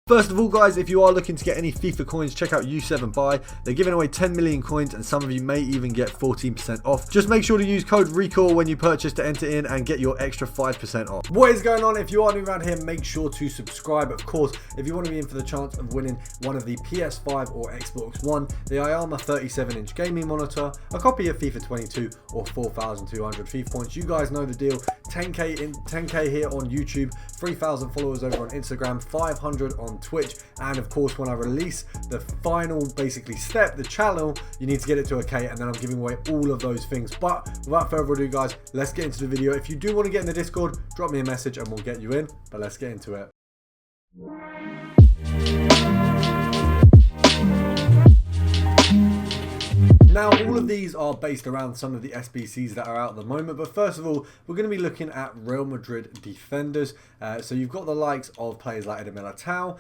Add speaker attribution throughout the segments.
Speaker 1: First of all, guys, if you are looking to get any FIFA coins, check out U7 Buy. They're giving away 10 million coins and some of you may even get 14% off. Just make sure to use code RECALL when you purchase to enter in and get your extra 5% off. What is going on? If you are new around here, make sure to subscribe. Of course, if you want to be in for the chance of winning one of the PS5 or Xbox One, the IAMA 37-inch gaming monitor, a copy of FIFA 22 or 4,200 FIFA points, you guys know the deal. 10k here on YouTube, 3,000 followers over on Instagram, 500 on Twitch, and of course when I release the final basically step, the channel, you need to get it to a K, and then I'm giving away all of those things. But without further ado, guys, let's get into the video. If you do want to get in the Discord, drop me a message and we'll get you in, but let's get into it. Now, all of these are based around some of the SBCs that are out at the moment, but first of all, we're going to be looking at Real Madrid defenders. So you've got the likes of players like Militao,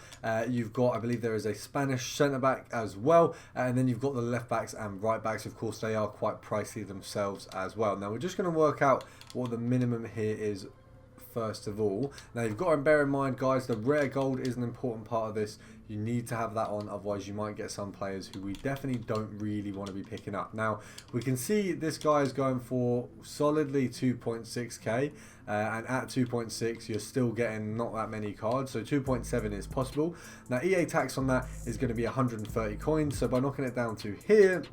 Speaker 1: you've got, I believe there is a Spanish centre-back as well, and then you've got the left-backs and right-backs. Of course, they are quite pricey themselves as well. Now, we're just going to work out what the minimum here is first of all. Now, you've got to bear in mind, guys, the rare gold is an important part of this. You need to have that on, otherwise you might get some players who we definitely don't really want to be picking up. Now, we can see this guy is going for solidly 2.6k, and at 2.6 you're still getting not that many cards, so 2.7 is possible. Now, EA tax on that is going to be 130 coins, so by knocking it down to here,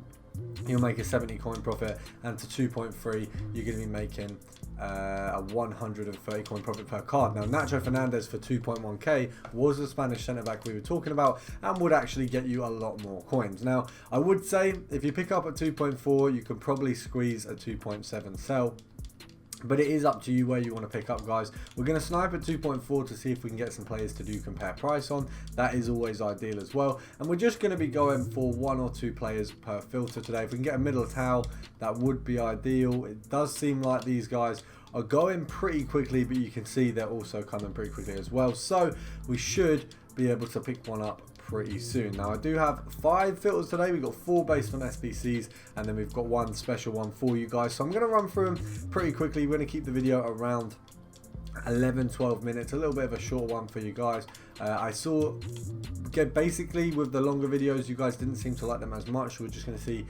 Speaker 1: you'll make a 70 coin profit, and to 2.3 you're going to be making a 130 coin profit per card. Now, Nacho Fernandez for 2.1k was the Spanish centre-back we were talking about and would actually get you a lot more coins. Now, I would say if you pick up at 2.4, you can probably squeeze a 2.7 sell. But it is up to you where you want to pick up, guys. We're going to snipe at 2.4 to see if we can get some players to do compare price on. That is always ideal as well. And we're just going to be going for 1 or 2 players per filter today. If we can get a middle towel, that would be ideal. It does seem like these guys are going pretty quickly, but you can see they're also coming pretty quickly as well. So we should be able to pick one up pretty soon. Now, I do have 5 filters today. We've got 4 based on SBCs, and then we've got 1 special one for you guys. So I'm going to run through them pretty quickly. We're going to keep the video around 11-12 minutes, a little bit of a short one for you guys. I saw basically with the longer videos, you guys didn't seem to like them as much. We're just going to see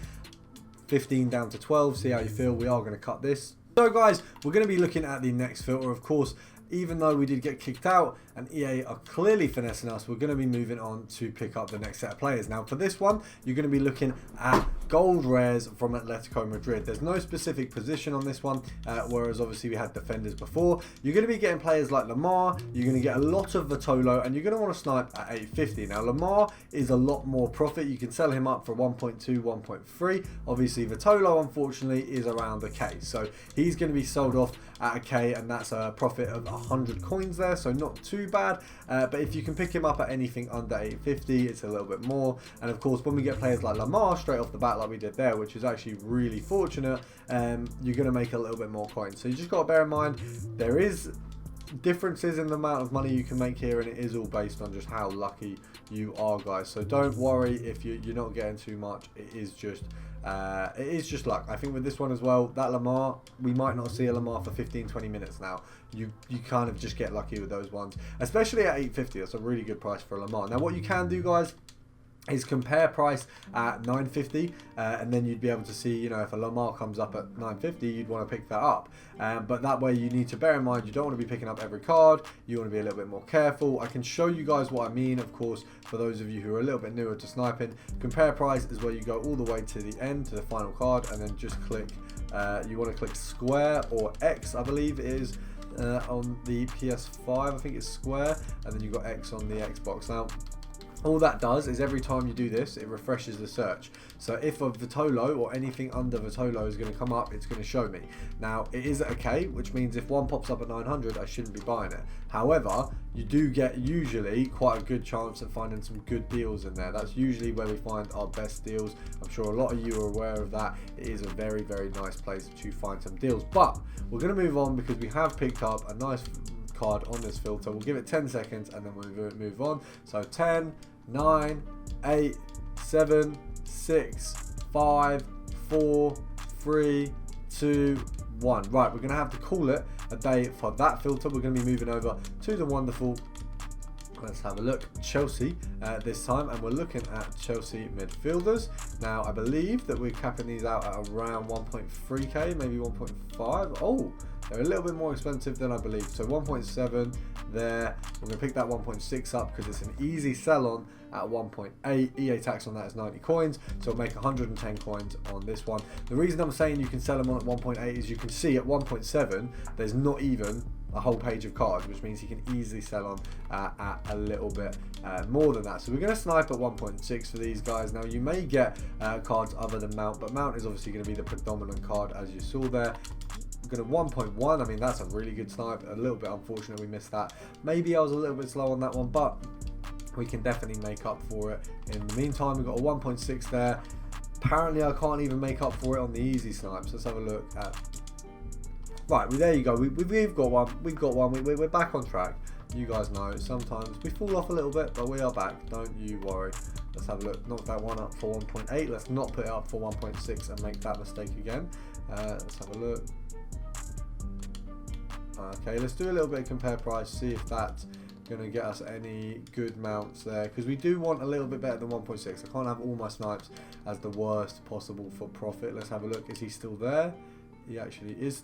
Speaker 1: 15 down to 12, see how you feel. We are going to cut this. So guys, we're going to be looking at the next filter. Of course, even though we did get kicked out and EA are clearly finessing us, we're going to be moving on to pick up the next set of players. Now, for this one, you're going to be looking at gold rares from Atletico Madrid. There's no specific position on this one, whereas obviously we had defenders before. You're going to be getting players like Lamar, you're going to get a lot of Vitolo, and you're going to want to snipe at 850. Now, Lamar is a lot more profit. You can sell him up for 1.2, 1.3. Obviously, Vitolo, unfortunately, is around a K. So he's going to be sold off at a K, and that's a profit of 100 coins there, so not too bad. But if you can pick him up at anything under 850, it's a little bit more. And of course, when we get players like Lamar straight off the bat, like we did there, which is actually really fortunate, you're going to make a little bit more coins. So you just got to bear in mind there is differences in the amount of money you can make here, and it is all based on just how lucky you are, guys. So don't worry if you're not getting too much. It is just luck. I think with this one as well, that Lamar, we might not see a Lamar for 15-20 minutes now. You kind of just get lucky with those ones, especially at 850. That's a really good price for a Lamar. Now, what you can do, guys, is compare price at 950, and then you'd be able to see, you know, if a Lamar comes up at 950, you'd want to pick that up. But that way you need to bear in mind you don't want to be picking up every card. You want to be a little bit more careful. I can show you guys what I mean, of course, for those of you who are a little bit newer to sniping. Compare price is where you go all the way to the end, to the final card, and then just click, you want to click square or X, I believe it is, on the PS5, I think it's square, and then you've got X on the Xbox. Now, all that does is every time you do this, it refreshes the search. So if a Vitolo or anything under Vitolo is going to come up, it's going to show me. Now, it is at a K, which means if one pops up at 900, I shouldn't be buying it. However, you do get usually quite a good chance of finding some good deals in there. That's usually where we find our best deals. I'm sure a lot of you are aware of that. It is a very, very nice place to find some deals. But we're going to move on because we have picked up a nice card on this filter. We'll give it 10 seconds and then we'll move on. So 10, 9, 8, 7, 6, 5, 4, 3, 2, 1. Right, we're going to have to call it a day for that filter. We're going to be moving over to the wonderful Let's have a look. Chelsea this time, and we're looking at Chelsea midfielders. Now, I believe that we're capping these out at around 1.3k, maybe 1.5. Oh, they're a little bit more expensive than I believe. So 1.7 there. We're going to pick that 1.6 up because it's an easy sell on at 1.8. EA tax on that is 90 coins, so it'll make 110 coins on this one. The reason I'm saying you can sell them on at 1.8 is you can see at 1.7 there's not even a whole page of cards, which means you can easily sell on at a little bit more than that. So we're going to snipe at 1.6 for these guys. Now, you may get cards other than Mount, but Mount is obviously going to be the predominant card, as you saw there. We're going to 1.1. I mean, that's a really good snipe. A little bit unfortunate we missed that. Maybe I was a little bit slow on that one, but we can definitely make up for it. In the meantime, we've got a 1.6 there. Apparently, I can't even make up for it on the easy snipes. Let's have a look at... Right, well, there you go. We've got one. We've got one. We're back on track. You guys know sometimes we fall off a little bit, but we are back. Don't you worry. Let's have a look. Knock that one up for 1.8. Let's not put it up for 1.6 and make that mistake again. Let's have a look. Okay, let's do a little bit of compare price. See if that's going to get us any good mounts there, because we do want a little bit better than 1.6. I can't have all my snipes as the worst possible for profit. Let's have a look. Is he still there? He actually is.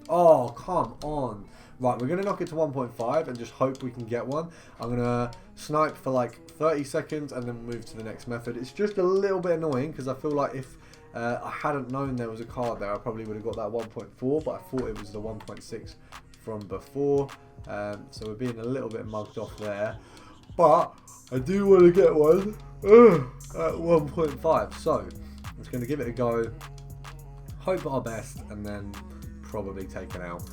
Speaker 1: Oh, come on. Right, we're going to knock it to 1.5 and just hope we can get one. I'm going to snipe for like 30 seconds and then move to the next method. It's just a little bit annoying because I feel like if I hadn't known there was a card there, I probably would have got that 1.4, but I thought it was the 1.6 from before. So we're being a little bit mugged off there. But I do want to get one at 1.5. So I'm just going to give it a go. Hope our best, and then probably take it out,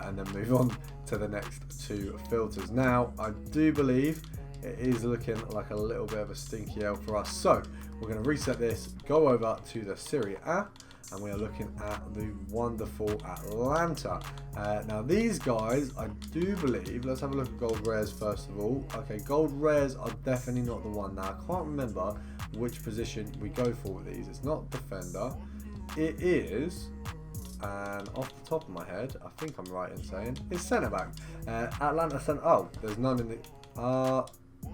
Speaker 1: and then move on to the next two filters. Now, I do believe it is looking like a little bit of a stinky L for us. So we're going to reset this, go over to the Serie A, and we are looking at the wonderful Atlanta. Now, these guys, I do believe, let's have a look at gold rares first of all. Okay, gold rares are definitely not the one. Now, I can't remember which position we go for with these. It's not defender. It is, and off the top of my head, I think I'm right in saying it's centre back. Atlanta centre. Oh, there's none in the.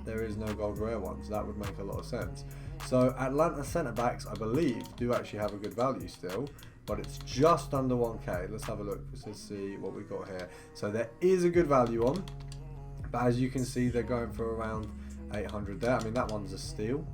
Speaker 1: There is no gold rare ones. That would make a lot of sense. So Atlanta centre backs, I believe, do actually have a good value still, but it's just under 1k. Let's have a look. Let's see what we've got here. So there is a good value on, but as you can see, they're going for around 800 there. I mean, that one's a steal.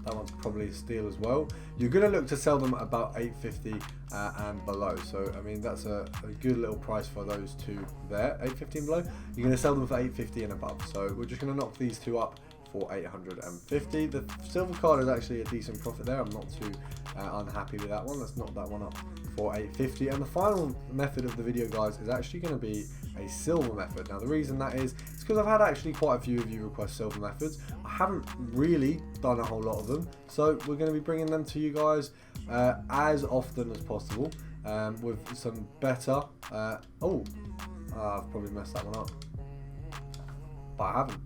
Speaker 1: That one's probably a steal as well. You're going to look to sell them at about 850 and below. So, I mean, that's a good little price for those two there. 850 and below. You're going to sell them for 850 and above. So, we're just going to knock these two up for 850. The silver card is actually a decent profit there. I'm not too unhappy with that one. Let's knock that one up for 850. And the final method of the video, guys, is actually going to be a silver method. Now, the reason that is because I've had actually quite a few of you request silver methods. I haven't really done a whole lot of them, so we're going to be bringing them to you guys as often as possible with some better I've probably messed that one up, but I haven't.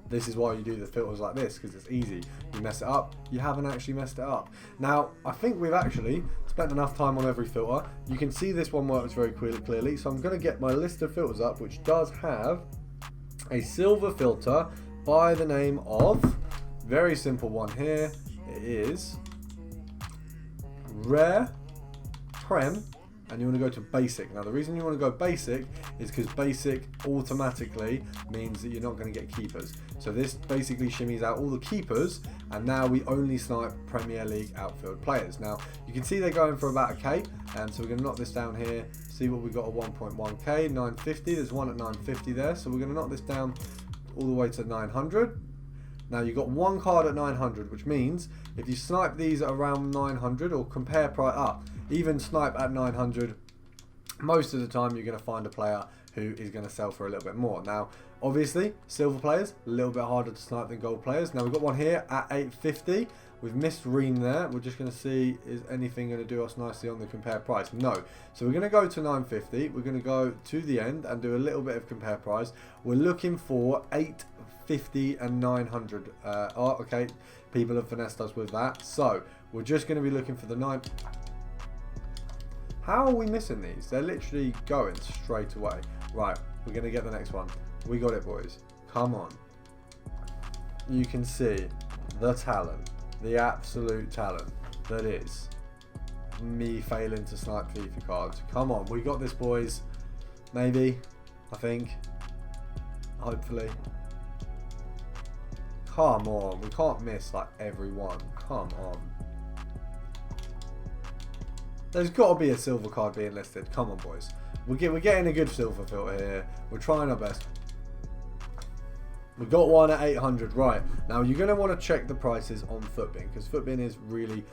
Speaker 1: This is why you do the filters like this, because it's easy. You mess it up, you haven't actually messed it up. Now, I think we've actually spent enough time on every filter. You can see this one works very clearly, so I'm going to get my list of filters up, which does have a silver filter by the name of, very simple one here, it is Rare, Prem, and you want to go to basic. Now, the reason you want to go basic is because basic automatically means that you're not going to get keepers. So this basically shimmies out all the keepers, and now we only snipe Premier League outfield players. Now, you can see they're going for about a K, and so we're going to knock this down here, see what we got at 1.1k, 950. There's one at 950 there, so we're going to knock this down all the way to 900. Now, you've got one card at 900, which means if you snipe these at around 900 or compare price up, even snipe at 900, most of the time you're going to find a player who is going to sell for a little bit more. Now, obviously, silver players, a little bit harder to snipe than gold players. Now, we've got one here at 850. We've missed Ream there. We're just going to see, is anything going to do us nicely on the compare price? No. So we're going to go to 950. We're going to go to the end and do a little bit of compare price. We're looking for 850 and 900. Okay. People have finessed us with that. So we're just going to be looking for the 9. How are we missing these? They're literally going straight away. Right. We're going to get the next one. We got it, boys. Come on. You can see the talent, the absolute talent that is me failing to snipe FIFA cards. Come on, we got this, boys. Maybe, I think, hopefully. Come on, we can't miss like every one. Come on. There's got to be a silver card being listed. Come on, boys. We're getting a good silver filter here. We're trying our best. We got one at 800. Right, now you're going to want to check the prices on Footbin, because Footbin is really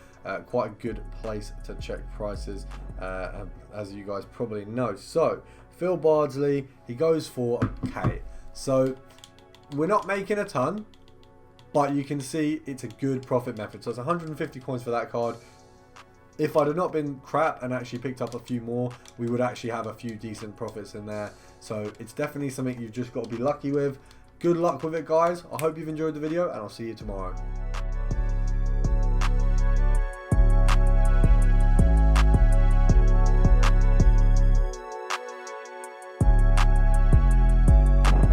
Speaker 1: quite a good place to check prices, as you guys probably know. So Phil Bardsley, he goes for a K. So we're not making a ton, but you can see it's a good profit method. So it's 150 coins for that card. If I'd have not been crap and actually picked up a few more, we would actually have a few decent profits in there. So it's definitely something you've just got to be lucky with. Good luck with it, guys. I hope you've enjoyed the video, and I'll see you tomorrow.